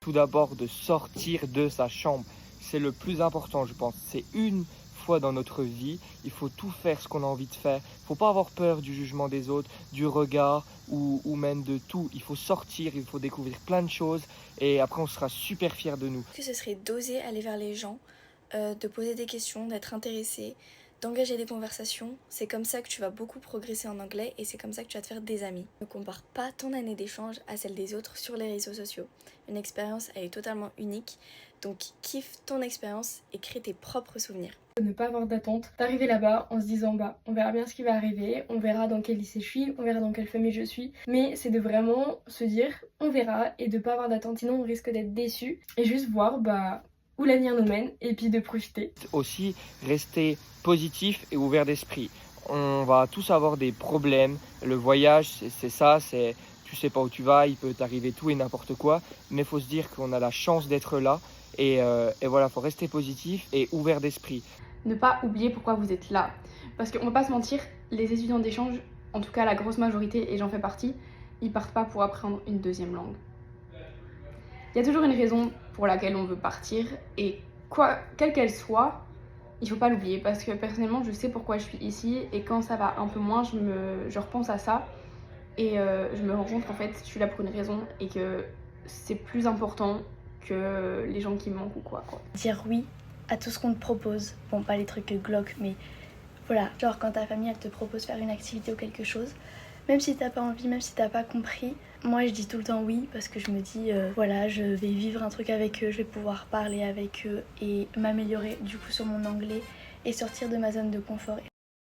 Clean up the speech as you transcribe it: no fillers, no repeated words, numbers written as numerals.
Tout d'abord de sortir de sa chambre. C'est le plus important, je pense. C'est une fois dans notre vie, il faut tout faire ce qu'on a envie de faire. Il ne faut pas avoir peur du jugement des autres, du regard ou même de tout. Il faut sortir, il faut découvrir plein de choses et après on sera super fiers de nous. Que ce serait d'oser aller vers les gens, de poser des questions, d'être intéressé, d'engager des conversations. C'est comme ça que tu vas beaucoup progresser en anglais et c'est comme ça que tu vas te faire des amis. Ne compare pas ton année d'échange à celle des autres sur les réseaux sociaux. Une expérience, elle est totalement unique, donc kiffe ton expérience et crée tes propres souvenirs. De ne pas avoir d'attente, d'arriver là-bas en se disant bah on verra bien ce qui va arriver, on verra dans quel lycée je suis, on verra dans quelle famille je suis, mais c'est de vraiment se dire on verra et de pas avoir d'attente, sinon on risque d'être déçu et juste voir bah où l'avenir nous mène et puis de profiter. Aussi, rester positif et ouvert d'esprit. On va tous avoir des problèmes. Le voyage, c'est ça, c'est tu sais pas où tu vas, il peut t'arriver tout et n'importe quoi, mais il faut se dire qu'on a la chance d'être là et voilà, faut rester positif et ouvert d'esprit. Ne pas oublier pourquoi vous êtes là. Parce qu'on va pas se mentir, les étudiants d'échange, en tout cas la grosse majorité, et j'en fais partie, ils partent pas pour apprendre une deuxième langue. Il y a toujours une raison pour laquelle on veut partir, et quelle qu'elle soit, il faut pas l'oublier, parce que personnellement, je sais pourquoi je suis ici, et quand ça va un peu moins, je repense à ça, et je me rends compte qu'en fait, je suis là pour une raison, et que c'est plus important que les gens qui me manquent ou quoi. Dire oui à tout ce qu'on te propose. Bon, pas les trucs glauques, mais voilà. Genre quand ta famille, elle te propose faire une activité ou quelque chose, même si t'as pas envie, même si t'as pas compris, moi je dis tout le temps oui parce que je me dis voilà, je vais vivre un truc avec eux, je vais pouvoir parler avec eux et m'améliorer du coup sur mon anglais et sortir de ma zone de confort.